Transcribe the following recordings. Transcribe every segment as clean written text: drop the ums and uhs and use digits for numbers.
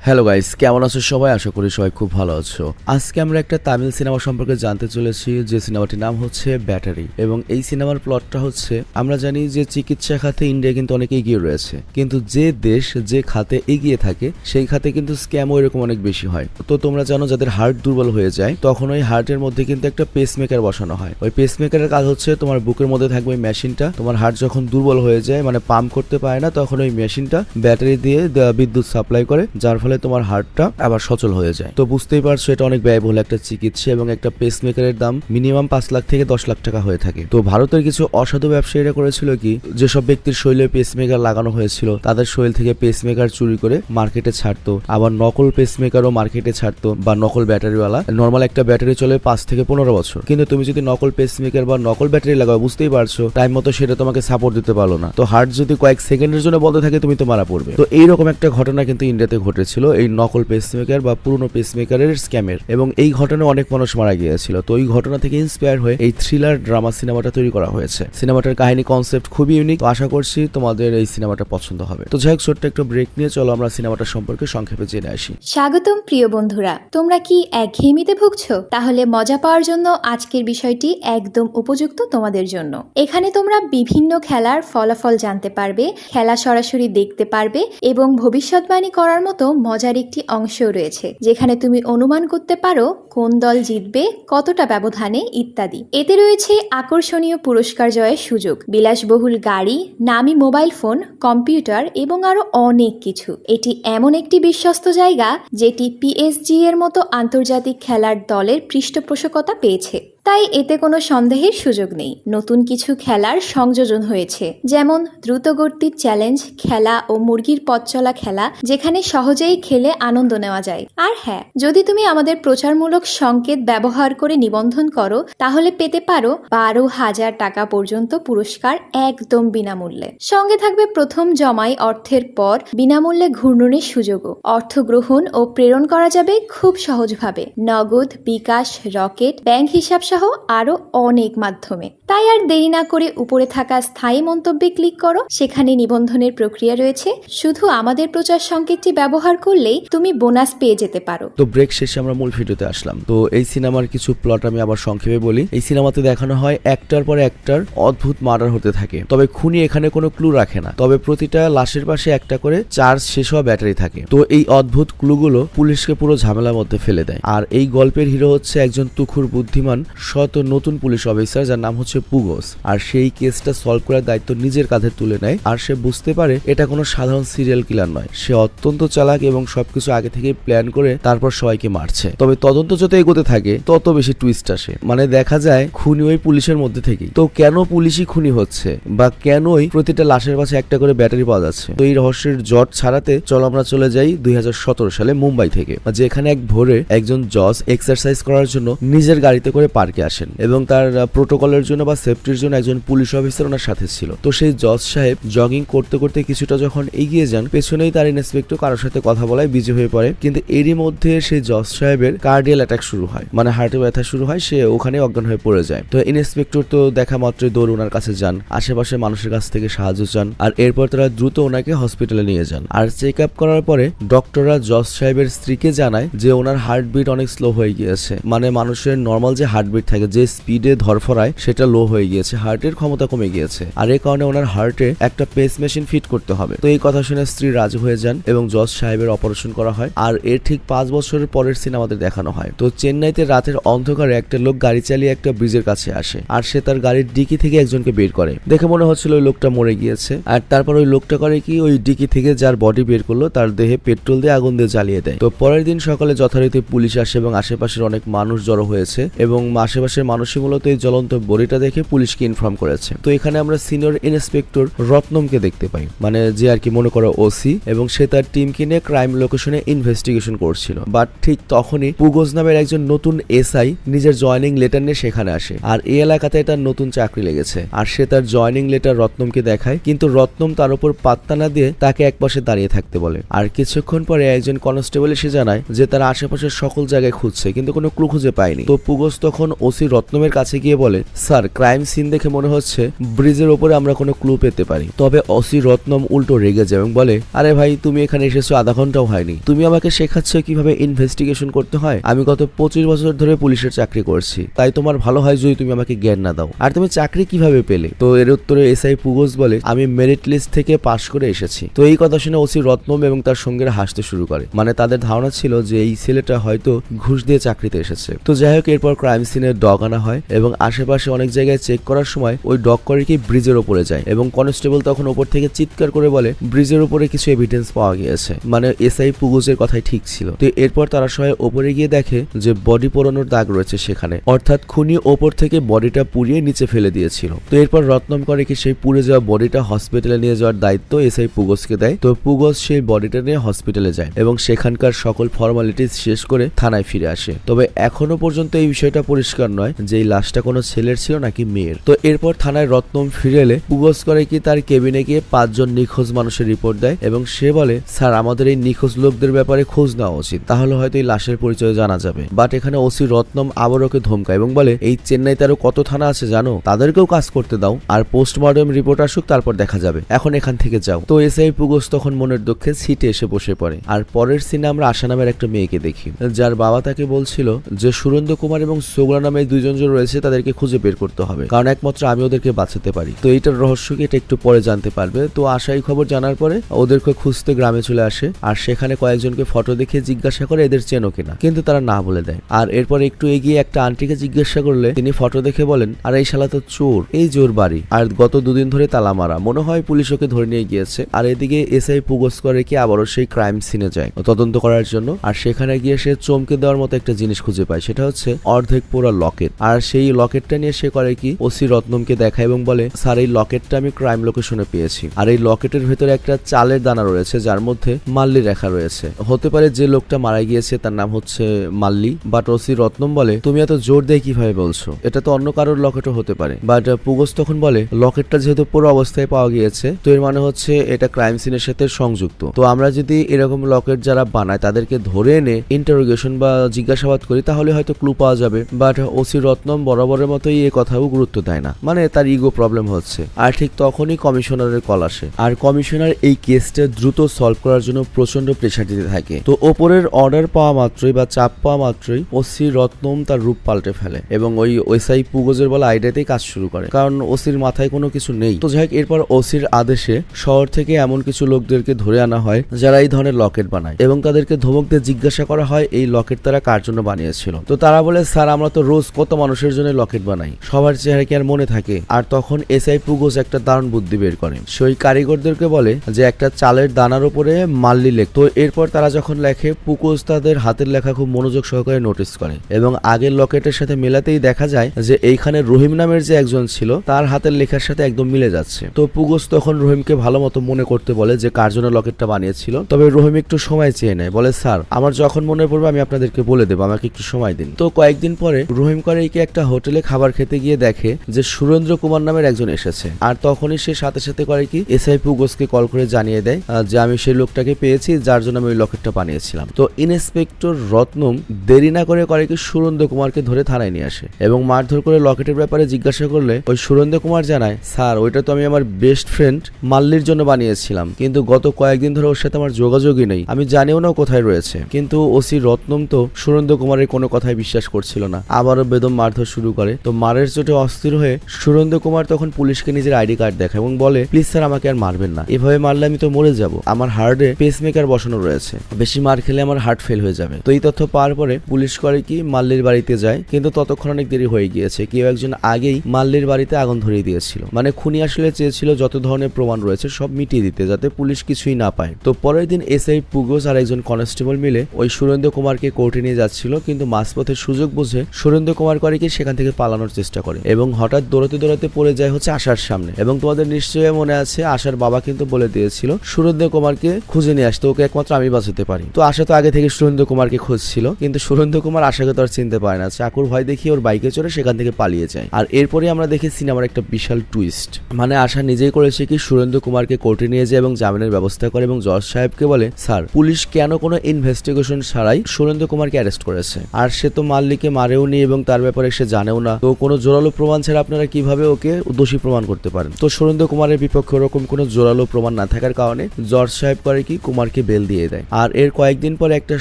Hello guys, কেমন আছো সবাই? আশা করি সবাই খুব ভালো আছো। আজকে আমরা একটা তামিল সিনেমা সম্পর্কে জানতে চলেছি, যে সিনেমাটির নাম হচ্ছে ব্যাটারি। এবং এই সিনেমার প্লটটা হচ্ছে, আমরা জানি যে চিকিৎসা খাতে ইন্ডিয়া কিন্তু অনেক এগিয়ে রয়েছে, কিন্তু যে দেশ যে খাতে এগিয়ে থাকে সেই খাতে কিন্তু স্ক্যামও এরকম অনেক বেশি হয়। তো তোমরা জানো, যাদের হার্ট দুর্বল হয়ে যায় তখন ওই হার্টের মধ্যে কিন্তু একটা পেসমেকার বসানো হয়। ওই পেসমেকারের কাজ হচ্ছে, তোমার বুকের মধ্যে থাকবে ওই মেশিনটা, তোমার হার্ট যখন দুর্বল হয়ে যায়, মানে পাম্প করতে পারে না, তখন ওই মেশিনটা ব্যাটারি দিয়ে বিদ্যুৎ সাপ্লাই করে, যার ফলে তোমার হার্টটা আবার সচল হয়ে যায়। তো বুঝতেই পারছো এটা অনেক ব্যয়বহুল একটা চিকিৎসা, এবং একটা পেসমেকারের দাম মিনিমাম 5 লাখ থেকে 10 লাখ টাকা হয়ে থাকে। তো ভারতের কিছু অসাধু ব্যবসায়ীরা করেছিল কি, যেসব ব্যক্তির শরীরে পেসমেকার লাগানো হয়েছিল তাদের শরীর থেকে পেসমেকার চুরি করে মার্কেটে ছাড়তো, আবার নকল পেসমেকারও মার্কেটে ছাড়তো, বা নকল ব্যাটারিওয়ালা। নর্মাল একটা ব্যাটারি চলে 5 থেকে 15 বছর, কিন্তু তুমি যদি নকল পেসমেকার বা নকল ব্যাটারি লাগাও, বুঝতেই পারছো টাইম মতো সেটা তোমাকে সাপোর্ট দিতে পারলো না। তো হার্ট যদি কয়েক সেকেন্ডের জন্য বন্ধ থাকে, তুমি তো মারা পড়বে। তো এইরকম একটা ঘটনা কিন্তু ইন্ডিয়াতে ঘটেছিল, এই নকল পেসমেকার বা পুরনো পেসমেকারের স্ক্যামের। এবং এই ঘটনায় অনেক মানুষ মারা গিয়েছিল। তো এই ঘটনা থেকে ইন্সপায়ার হয়ে এই থ্রিলার ড্রামা সিনেমাটা তৈরি করা হয়েছে। সিনেমাটার কাহিনী কনসেপ্ট খুবই ইউনিক। আশা করছি তোমাদের এই সিনেমাটা পছন্দ হবে। তো যাই হোক, ছোট্ট একটা ব্রেক নিয়ে চলো আমরা সিনেমাটা সম্পর্কে সংক্ষেপে জেনে আসি। স্বাগতম প্রিয় বন্ধুরা, তোমরা কি একঘেয়েমিতে ভুগছো? তাহলে মজা পাওয়ার জন্য আজকের বিষয়টি একদম উপযুক্ত তোমাদের জন্য। এখানে তোমরা বিভিন্ন খেলার ফলাফল জানতে পারবে, খেলা সরাসরি দেখতে পারবে, এবং ভবিষ্যৎবাণী করার মতো মজার একটি অংশও রয়েছে, যেখানে তুমি অনুমান করতে পারো কোন দল জিতবে, কতটা ব্যবধানে ইত্যাদি। এতে রয়েছে আকর্ষণীয় পুরস্কার জয়ের সুযোগ, বিলাসবহুল গাড়ি, নামি মোবাইল ফোন, কম্পিউটার এবং আরো অনেক কিছু। এটি এমন একটি বিশ্বস্ত জায়গা যেটি PSG এর মতো আন্তর্জাতিক খেলার দলের পৃষ্ঠপোষকতা পেয়েছে, তাই এতে কোনো সন্দেহের সুযোগ নেই। নতুন কিছু খেলার সংযোজন হয়েছে, যেমন দ্রুতগতির চ্যালেঞ্জ খেলা ও মুরগির পথ চলা খেলা, যেখানে সহজেই খেলে আনন্দ নেওয়া যায়। আর হ্যাঁ, যদি তুমি আমাদের প্রচারমূলক সংকেত ব্যবহার করে নিবন্ধন করো, তাহলে পেতে পারো 12,000 টাকা পর্যন্ত পুরস্কার একদম বিনামূল্যে। সঙ্গে থাকবে প্রথম জমাই অর্থের পর বিনামূল্যে ঘূর্ণনের সুযোগও। অর্থ গ্রহণ ও প্রেরণ করা যাবে খুব সহজভাবে, নগদ, বিকাশ, রকেট, ব্যাংক হিসাব সহ আরো অনেক মাধ্যমে। তাই আর দেরি না করে উপরে থাকা স্থায়ী মন্তব্যে ক্লিক করো, সেখানে নিবন্ধনের প্রক্রিয়া রয়েছে। শুধু আমাদের প্রচার সংকেতটি ব্যবহার করলেই তুমি বোনাস পেয়ে যেতে পারো। তো ব্রেক শেষে আমরা মূল ভিডিওতে আসলাম। তো এই সিনেমার কিছু প্লট আমি আবার সংক্ষেপে বলি। এই সিনেমাতে দেখানো হয় একটার পর একটার অদ্ভুত মার্ডার হতে থাকে, তবে খুনি এখানে কোনো ক্লু রাখে না, তবে প্রতিটা লাশের পাশে একটা করে চার্জ শেষ হওয়া ব্যাটারি থাকে। তো এই অদ্ভুত ক্লুগুলো পুলিশকে পুরো ঝামেলার মধ্যে ফেলে দেয়। আর এই গল্পের হিরো হচ্ছে একজন তুখুর বুদ্ধিমান শত নতুন পুলিশ অফিসার, যার নাম হচ্ছে পুগোস। আর সেই কেসটা সলভ করার দায়িত্ব নিজের কাঁধে তুলে নেয়। আর সে বুঝতে পারে এটা কোনো সাধারণ সিরিয়াল কিলার নয়, সে অত্যন্ত চালাক এবং সবকিছু আগে থেকে প্ল্যান করে তারপর সবাইকে মারছে। তবে তদন্ত যত এগোতে থাকে তত বেশি টুইস্ট আসে, মানে দেখা যায় খুনি ওই পুলিশের মধ্যে থেকেই। তো কেন পুলিশই খুনি হচ্ছে, বা কেনই প্রতিটা লাশের পাশে একটা করে ব্যাটারি পাওয়া যাচ্ছে, তো এই রহস্যের জট ছাড়াতে চলো আমরা চলে যাই 2017 সালে মুম্বাই থেকে, যেখানে এক ভোরে একজন জজ এক্সারসাইজ করার জন্য নিজের গাড়িতে করে পার্কে আসেন, এবং তার প্রোটোকলের জন্য বা সেফটির জন্য একজন পুলিশ অফিসার ওনার সাথে ছিল। তো সেই জজ সাহেব জগিং করতে করতে কিছুটা যখন এগিয়ে যান, পেছনেই তার ইন্সপেক্টর কারোর সাথে কথা বলায় বিজি হয়ে পড়ে। কিন্তু এরই মধ্যে সেই জজ সাহেবের কার্ডিয়াল অ্যাটাক শুরু হয়, মানে হার্টে ব্যথা শুরু হয়, সে ওখানে অজ্ঞান হয়ে পড়ে যায়। তো ইন্সপেক্টর তো দেখা মাত্রই দৌড় ওনার কাছে যান, আশেপাশে মানুষের কাছ থেকে সাহায্য চান, আর এরপর তারা দ্রুত ওনাকে হসপিটালে নিয়ে যান। আর চেক আপ করার পরে ডক্টররা জজ সাহেবের স্ত্রীকে জানায় যে ওনার হার্টবিট অনেক স্লো হয়ে গিয়েছে, মানে মানুষের নর্মাল যে হার্টবিট থাকে, যে স্পিডে ধরফরায়, সেটা লো হয়ে গিয়েছে, হার্টের ক্ষমতা কমে গিয়েছে, আর এই কারণে ওনার হার্টে একটা পেস মেশিন ফিট করতে হবে। তো এই কথা শুনে স্ত্রী রাজি হয়ে যান এবং জজ সাহেবের অপারেশন করা হয়। আর এর ঠিক 5 বছরের পরের সিনেমাতে দেখানো হয়। তো চেন্নাইতে রাতের অন্ধকারে একটা লোক গাড়ি চালিয়ে একটা ব্রিজের কাছে আসে, আর সে তার গাড়ির ডিকি থেকে একজনকে বের করে। দেখে মনে হচ্ছিল ওই লোকটা মরে গিয়েছে। আর তারপর ওই লোকটা করে কি, ওই ডিকি থেকে যার বডি বের করলো তার দেহে পেট্রোল দিয়ে আগুন দিয়ে জ্বালিয়ে দেয়। তো পরের দিন সকালে যথারীতি পুলিশ আসে এবং আশেপাশের অনেক মানুষ জড়ো হয়েছে, এবং আশেপাশের মানুষই মূলত এই জ্বলন্ত বডিটা দেখে পুলিশকে ইনফর্ম করেছে। তো এখানে আমরা সিনিয়র ইন্সপেক্টর রত্নমকে দেখতে পাই, মানে যে আর কি মনে করো ওসি, এবং সে তার টিমকে নিয়ে ক্রাইম লোকেশনে ইনভেস্টিগেশন করছিল। বাট ঠিক তখনই পুগোস নামের একজন নতুন এসআই নিজের জয়নিং লেটার নিয়ে সেখানে আসে। আর এই এলাকাতে তার নতুন চাকরি লেগেছে, আর সে তার জয়নিং লেটার রত্নমকে দেখায়, কিন্তু রত্নম তার উপর পাত্তা না দিয়ে তাকে একপাশে দাঁড়িয়ে থাকতে বলে। আর কিছুক্ষণ পরে একজন কনস্টেবল এসে জানায় যে তার আশেপাশের সকল জায়গায় খুঁজছে, কিন্তু কোনো ক্লু খুঁজে পায়নি। তো পুগোস তখন ওসি রত্নমের কাছে গিয়ে বলে, স্যার ক্রাইম সিন দেখে মনে হচ্ছে ব্রিজের ওপরে আমরা কোনো ক্লু পেতে পারি। তবে ওসি রত্নম উল্টো রেগে যায় এবং বলে, আরে ভাই তুমি এখানে এসেছো আধা ঘন্টাও হয়নি, তুমি আমাকে শেখাচ্ছ কিভাবে ইনভেস্টিগেশন করতে হয়? আমি গত 25 বছর ধরে পুলিশের চাকরি করছি, তাই তোমার ভালো হয় যদি তুমি আমাকে জ্ঞান না দাও। আর তুমি চাকরি কিভাবে পেলে? তো এর উত্তরে এসআই পুগোস বলে, আমি মেরিট লিস্ট থেকে পাশ করে এসেছি। তো এই কথা শুনে ওসি রত্নম এবং তার সঙ্গীরা হাসতে শুরু করে। মানে তাদের ধারণা ছিল যে এই ছেলেটা হয়তো ঘুষ দিয়ে চাকরিতে এসেছে। তো যাই হোক, এরপর ক্রাইম সিনের ডগ আনা হয় এবং আশেপাশে অনেক জায়গায় চেক করার সময় ওই ডগ করে কি ব্রিজের ওপরে যায় এবং কনস্টেবল তখন ওপর থেকে চিৎকার করে বলে, ব্রিজের উপরে কিছু এভিডেন্স পাওয়া গিয়েছে। মানে এসআই পুগোসের কথাই ঠিক ছিল। তো এরপর তারা সবাই ওপরে গিয়ে দেখে যে বডি পোড়ানোর দাগ রয়েছে সেখানে, অর্থাৎ খুনি ওপর থেকে বডিটা পুড়িয়ে নিচে ফেলে দিয়েছিল। তো এরপর রত্নম করে কি সেই পুড়ে যাওয়া বডিটা হসপিটালে নিয়ে যাওয়ার দায়িত্ব এসআই পুগোসকে দেয়। তো পুগোস সেই বডিটা নিয়ে হসপিটালে যায় এবং সেখানকার সকল ফর্মালিটিস শেষ করে থানায় ফিরে আসে। তবে এখনো পর্যন্ত এই বিষয়টা পরিষ্কার নয় যে এই লাশটা কোনো ছেলের ছিল নাকি মেয়ের। তো এরপর থানায় রত্নম ফিরে এলে পুগোস করে কি তার কেবিনে গিয়ে 5 জন নিখোঁজ মানুষের রিপোর্ট দেয় এবং সে বলে, স্যার আমাদের এই নিখোঁজ লোকদের ব্যাপারে খোঁজ নেওয়া উচিত, তাহলে হয়তো এই লাশের পরিচয় জানা যাবে। বাট এখানে ওসি রত্নম আবার ওকে ধমকায় এবং বলে, এই চেন্নাইতে আরো কত থানা আছে জানো, তাদেরকেও কাজ করতে দাও, আর পোস্টমর্টম রিপোর্ট আসুক তারপর দেখা যাবে, এখন এখান থেকে যাও। তো এসআই পুগোস তখন মনের দুঃখে সিটে এসে বসে পড়ে। আর পরের সিনে আমরা আশা নামের একটা মেয়েকে দেখি, যার বাবা তাকে বলছিল যে সুরেন্দ্র কুমার এবং সোগলা নামে দুইজন যে রয়েছে তাদেরকে খুঁজে বের করতে হবে, কারণ একমাত্র আমি ওদেরকে বাঁচাতে পারি। তো এইটার রহস্য কি এটা একটু পরে জানতে পারবে। তো আশাই খবর জানার পরে ওদেরকে খুঁজতে গ্রামে চলে আসে আর সেখানে কয়েকজনকে ফটো দেখে জিজ্ঞাসা করে এদের চেনো কিনা, কিন্তু তারা না বলে দেয়। আর এরপর একটু এগিয়ে একটা আন্টিকে জিজ্ঞাসা করলে তিনি ফটো দেখে বলেন, আর এই শালা তো চোর, এই জোর বাড়ি, আর গত 2 দিন ধরে তালা মারা, মনে হয় পুলিশ ওকে ধরে নিয়ে গিয়েছে। আর এদিকে এসআই পুগোস করে কি আবারও সেই ক্রাইম সিনে যায় তদন্ত করার জন্য। আর সেখানে গিয়ে সে চমকে দেওয়ার মতো একটা জিনিস খুঁজে পায়, সেটা হচ্ছে অর্ধেক পোড়া লকেট। আর সেই লকেটটা নিয়ে সে করে কি ওসি রত্নমকে দেখায় এবং বলে, স্যার এই লকেটটা আমি ক্রাইম লোকেশনে পেয়েছি, আর এই লকেটের ভেতরে একটা চালের দানা রয়েছে যার মধ্যে মাল্লি রেখা রয়েছে। হতে পারে যে লোকটা মারা গিয়েছে তার নাম হচ্ছে মাল্লি। বাট ওসি রত্নম বলে, তুমি এত জোর দিয়ে কিভাবে বলছো, এটা তো অন্য কারোর লকেটও হতে পারে। বাট পুগোস তখন বলে, লকেটটা যেহেতু পুরো অবস্থায় পাওয়া গিয়েছে তো এর মানে হচ্ছে এটা ক্রাইম সিনের সাথে সংযুক্ত। তো আমরা যদি এরকম লকেট যারা বানায় তাদেরকে ধরে এনে ইন্টারোগেশন বা জিজ্ঞাসাবাদ করি তাহলে হয়তো ক্লু পাওয়া যাবে। বাট ওসি রত্নম বরাবরের মতোই এ কথাও গুরুত্ব দেয় না, মানে তার ইগো প্রবলেম হচ্ছে। আর ঠিক তখনই কমিশনারের কল আসে আর কমিশনার এই কেসটা দ্রুত সলভ করার জন্য প্রচন্ড প্রেশার দিতে থাকে। তো ওপরের অর্ডার পাওয়া মাত্রই বা চাপ পাওয়া মাত্রই ওসি রত্নম তার রূপ পাল্টে ফেলে এবং ওই এসআই পুগোজের বলা আইডিয়াতেই কাজ শুরু করে, কারণ ওসির মাথায় কোনো কিছু নেই। তো যাই হোক, এরপর ওসির আদেশে শহর থেকে এমন কিছু লোকদেরকে ধরে আনা হয় যারা এই ধরনের লকেট বানায় এবং তাদেরকে ধমক দিয়ে জিজ্ঞাসা করা হয় এই লকেট তারা কার জন্য বানিয়েছিল। তো তারা বলে, স্যার আমরা তো রোজ কত মানুষের জন্য লকেট বানাই, সবার চেহারা কি আর মনে থাকে। আর তখন এসআই পুগোজ একটা দারুণ বুদ্ধি বের করে, সেই কারিগরদেরকে বলে যে একটা চালের দানার উপরে মাল্লি লেখ। তো এরপর তারা যখন লেখে পুগোজ তাদের হাতের লেখা খুব মনোযোগ সহকারে নোটিস করে এবং আগের লকেটের সাথে মেলাতেই দেখা যায় যে এইখানে রহিম নামের যে একজন ছিল তার হাতের লেখার সাথে একদম মিলে যাচ্ছে। তো পুগোজ তখন রহিমকে ভালো মতো মনে করতে বলে যে কার জন্য লকেটটা বানিয়েছিল। তবে রহিম একটু সময় চেয়ে নেয়, বলে স্যার আমার যখন মনে পড়বে আমি আপনাদেরকে বলে দেবো, আমাকে একটু সময় দিন। তো কয়েকদিন পরে রহিম করেইকে একটা হোটেলে খাবার খেতে গিয়ে দেখে যে সুরেন্দ্র কুমার নামের একজন এসেছে। আর তখনই সে সাথে সাথে করে কি এসআই পুগোসকে কল করে জানিয়ে দেয় যে আমি সেই লোকটাকে পেয়েছি যার জন্য আমি ওই লকেটটা বানিয়েছিলাম। তো ইন্সপেক্টর রত্নম দেরি না করে কি সুরেন্দ্র কুমারকে ধরে থানায় নিয়ে আসে এবং মারধর করে লকেটের ব্যাপারে জিজ্ঞাসা করলে ওই সুরেন্দ্র কুমার জানায়, স্যার ওইটা তো আমি আমার বেস্ট ফ্রেন্ড মাল্লির জন্য বানিয়েছিলাম, কিন্তু গত কয়েকদিন ধরে ওর সাথে আমার যোগাযোগই নেই, আমি জানিও না কোথায় রয়েছে। কিন্তু ওসি রত্নম তো সুরেন্দ্র কুমারের কোনো কথাই বিশ্বাস করছিল না, আবারও বেদম মারধর শুরু করে। তো মারের চোটে অস্থির হয়ে সুরেন্দ্র কুমার তখন পুলিশকে নিজের আইডি কার্ড দেখায় এবং বলে, প্লিজ স্যার আমাকে আর মারবেন না, এভাবে মারলে আমি তো মরে যাব, আমার হার্টে পেসমেকার বসানো রয়েছে, বেশি মার খেলে আমার হার্ট ফেল হয়ে যাবে। তো এই তথ্য পাওয়ার পরে পুলিশ করে কি মাল্লির বাড়িতে যায়, কিন্তু ততক্ষণ অনেক দেরি হয়ে গিয়েছে, কেউ একজন আগেই মাল্লির বাড়িতে আগুন ধরিয়ে দিয়েছিল। মানে খুনি আসলে চেয়েছিল যত ধরনের প্রমাণ রয়েছে সব মিটিয়ে দিতে, যাতে পুলিশ কিছুই না পায়। তো পরের দিন এসআই পুগোস আর একজন কনস্টেবল মিলে ওই সুরেন্দ্র কুমারকে কোর্টে নিয়ে যাচ্ছিল, কিন্তু মাঝপথে সুযোগ বুঝে সুরেন্দ্র কুমার করে কি সেখান থেকে পালানোর চেষ্টা করে এবং হঠাৎ দৌড়াতে দৌড়াতে পড়ে যায় হচ্ছে আশার সামনে। এবং তোমাদের নিশ্চয়ই মনে আছে আশার বাবা কিন্তু বলে দিয়েছিল সুরেন্দ্র কুমারকে খুঁজে নিয়ে আসতে, ওকে একমাত্র আমি বাঁচাতে পারি। তো আশা তো আগে থেকে সুরেন্দ্র কুমারকে খুঁজছিল, কিন্তু সুরেন্দ্র কুমার আশাকে তো আর চিনতে পারে না, চাকুর ভয় দেখিয়ে ওর বাইকে চড়ে সেখান থেকে পালিয়ে যায়। আর এরপরে আমরা দেখি সিনেমার একটা বিশাল টুইস্ট, মানে আশা নিজেই করেছে কি সুরেন্দ্র কুমারকে কোর্টে নিয়ে যায় এবং জামিনের ব্যবস্থা করে এবং জজ সাহেবকে বলে, স্যার পুলিশ কেন কোনো ইনভেস্টিগেশন ছাড়াই সুরেন্দ্র কুমারকে অ্যারেস্ট করেছে, আর সে তো মাল্লিকে মারেও নি এবং তার ব্যাপারে সে জানেও না, তো কোনো জোর জোরালো প্রমাণ ছাড়া আপনারা কিভাবে ওকে দোষী প্রমাণ করতে পারেন? তো সুরেন্দ্র কুমারের বিপক্ষে ওরকম কোনো জোরালো প্রমাণ না থাকার কারণে জজ সাহেব করে কি কুমারকে বেল দিয়ে দেয়। আর এর কয়েকদিন পর একটা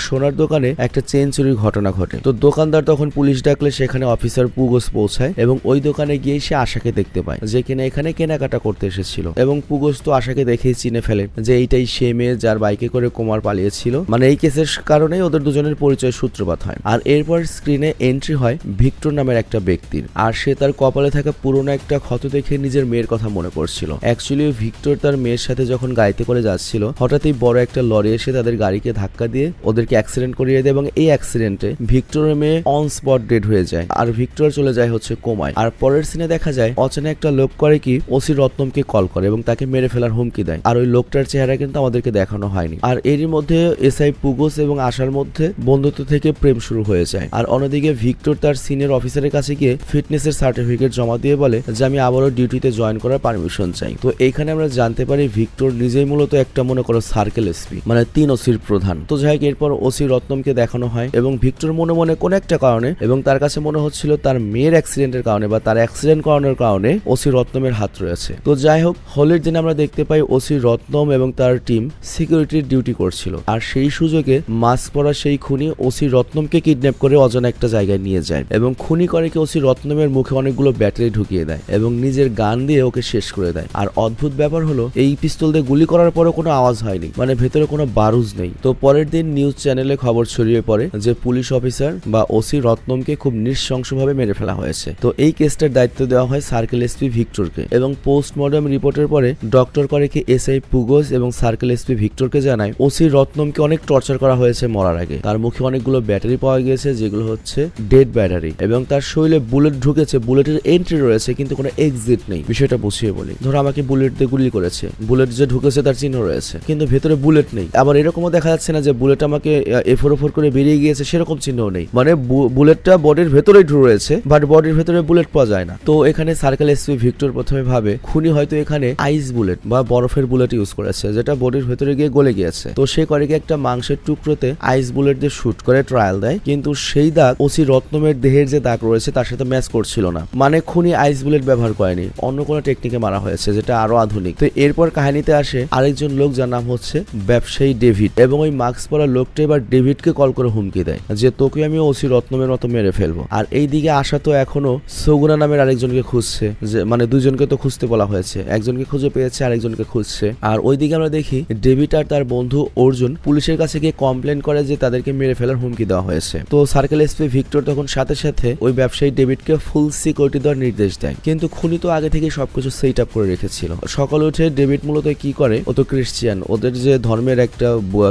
সোনার দোকানে একটা চেন চুরির ঘটনা ঘটে। তো দোকানদার তখন পুলিশ ডাকলে সেখানে অফিসার পুগোস পৌঁছায় এবং ওই দোকানে গিয়ে সে আশাকে দেখতে পায় যে কিনা এখানে কেনাকাটা করতে এসেছিল এবং পুগোস তো আশাকে দেখেই চিনে ফেলে যে এইটাই সে মেয়ে যার বাইকে করে কুমার পালিয়েছিল। মানে এই কেসের কারণেই ওদের দুজনের পরিচয় সূত্রপাত হয়। আর এরপর স্ক্রিনে এন্ট্রি হয় ভিক্টর নামের একটা ব্যক্তির। আর সে তার কপালে থাকা পুরনো একটা ক্ষত দেখে নিজের মেয়ের কথা মনে করছিল। অ্যাকচুয়ালি ভিক্টর তার মেয়ের সাথে যখন গাড়িতে করে যাচ্ছিল হঠাৎই বড় একটা লরি এসে তাদের গাড়িকে ধাক্কা দিয়ে ওদেরকে অ্যাক্সিডেন্ট করিয়ে দেয় এবং এই অ্যাক্সিডেন্টে ভিক্টরের মেয়ে অন স্পট ডেড হয়ে যায় আর ভিক্টর চলে যায় হচ্ছে কোমায়। আর পরের সিনে দেখা যায় অচেনা একটা লোক করে কি ওসি রত্নমকে কল করে এবং তাকে মেরে ফেলার হুমকি দেয়। আর ওই লোকটার চেহারা কিন্তু আমাদেরকে দেখানো হয়নি। আর এরই মধ্যে এসআই পুগোস এবং আশার মধ্যে বন্ধুত্ব থেকে প্রেম শুরু হয়ে যায়। আর অন্যদিকে ভিক্টর তার সিনিয়র অফিসারের কাছে গিয়ে ফিটনেসের সার্টিফিকেট জমা দিয়ে বলে যে আমি আবারও ডিউটিতে জয়েন করার পারমিশন চাই। তো এইখানে আমরা জানতে পারি ভিক্টর নিজেই মূলত একটা মনে করো সার্কেল এসপি, মানে 3 ওসির প্রধান। তো যাই হোক এরপর ওসি রত্নমকে দেখানো হয় এবং ভিক্টর মনে মনে কোন একটা কারণে এবং তার কাছে মনে হচ্ছিল তার মেয়ের অ্যাক্সিডেন্টের কারণে বা তার অ্যাক্সিডেন্ট করানোর কারণে ওসি রত্নমের হাত রয়েছে। তো যাই হোক হোলির দিন আমরা দেখতে পাই ওসি রত্নম এবং তার টিম সিকিউরিটির ডিউটি করছিল। আর সেই সুযোগে মাস্ক পরা সেই খুনি ওসি রত্নমকে কিডন্যাপ করে অজানা একটা জায়গায় নিয়ে যায় এবং খুনি করে কি ওসি রত্নমের মুখে অনেকগুলো ব্যাটারি ঢুকিয়ে দেয় এবং নিজের গান দিয়ে ওকে শেষ করে দেয়। আর অদ্ভুত ব্যাপার হলো এই পিস্তল দিয়ে গুলি করার পরও কোনো আওয়াজ হয়নি, মানে ভেতরে কোনো বারুজ নেই। তো পরের দিন নিউজ চ্যানেলে খবর ছড়িয়ে পড়ে যে পুলিশ অফিসার বা ওসি রত্নমকে খুব নৃশংসভাবে মেরে ফেলা হয়েছে। তো এই কেসটার দায়িত্ব দেওয়া হয় সার্কেল এসপি ভিক্টরকে এবং পোস্টমর্টম রিপোর্টের পরে ডক্টর করে কি এসআই পুগোস এবং সার্কেল এসপি ভিক্টরকে জানায় ওসি রত্নমকে অনেক টর্চার করা হয়েছে মরার আগে। তার মুখে অনেকগুলো ব্যাটারি পাওয়া গিয়েছে যেগুলো হচ্ছে ডেড ব্যাটারি এবং তার শরীরে বুলেট ঢুকেছে, বুলেটের এন্ট্রি রয়েছে কিন্তু কোনো এক্সিট নেই। বিষয়টা বুঝিয়ে বলি, ধরো আমাকে বুলেট দিয়ে গুলি করেছে, বুলেট যে ঢুকেছে তার চিহ্ন রয়েছে কিন্তু ভেতরে বুলেট নেই। আবার এরকমও দেখা যাচ্ছে না যে বুলেট আমাকে এফোর করে বেরিয়ে গিয়েছে সেরকম চিহ্নও নেই, মানে বুলেটটা বডির ভেতরেই রয়েছে বাট বডির ভেতরে বুলেট পাওয়া যায় না। তো এখানে সার্কেল এসপি ভিক্টর প্রথমে ভাবে খুনি হয়তো এখানে আইস বুলেট বা বরফের বুলেট ইউজ করেছে যেটা বডির ভেতরে গিয়ে গলে গিয়েছে। তো সে করে একটা মাংসের টুকরোতে আইস বুলেট দিয়ে শুট করে ট্রায়াল দেয় কিন্তু সেই দাগ ওসি রত্নমের দেহের যে দাগ রয়েছে তার সাথে ম্যাচ করছিল না, মানে খুনি আইস বুলেট ব্যবহার করেনি, অন্য কোনো টেকনিকে মারা হয়েছে যেটা আরো আধুনিক। তো এরপর কাহিনীতে আসে আরেকজন লোক যার নাম হচ্ছে ব্যবসায়ী ডেভিড এবং ওই মাস্ক পরা লোকটা এবার ডেভিডকে কল করে হুমকি দেয় যে তোকে আমি ওসি রত্নমের মতো মেরে ফেলবো। আর এই দিকে আসা তো এখনো সগুনা নামের আরেকজনকে খুঁজছে, যে মানে দুজনকে তো খুঁজতে বলা হয়েছে, একজনকে খুঁজে পেয়েছে আরেকজনকে খুঁজছে। আর ওইদিকে আমরা দেখি ডেভিড আর তার বন্ধু অর্জুন পুলিশের কাছে গিয়ে কমপ্লেন করে যে তাদেরকে মেরে ফেলার হুমকি দেওয়া হয়েছে। তো সার্কেল এসপি ভিক্টর তখন সাথে সাথে ওই ব্যবসায়ী ডেভিডকে ফুল সিকিউরিটি দেওয়ার নির্দেশ দেয় কিন্তু খুনি তো আগে থেকে সবকিছু সেট আপ করে রেখেছিল। সকালে উঠে ডেভিড মূলত কি করে, ও তো ক্রিশ্চিয়ান, ওদের যে ধর্মের একটা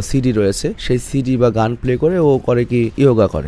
সিডি রয়েছে সেই সিডি বা গান প্লে করে ও করে কি ইয়োগা করে।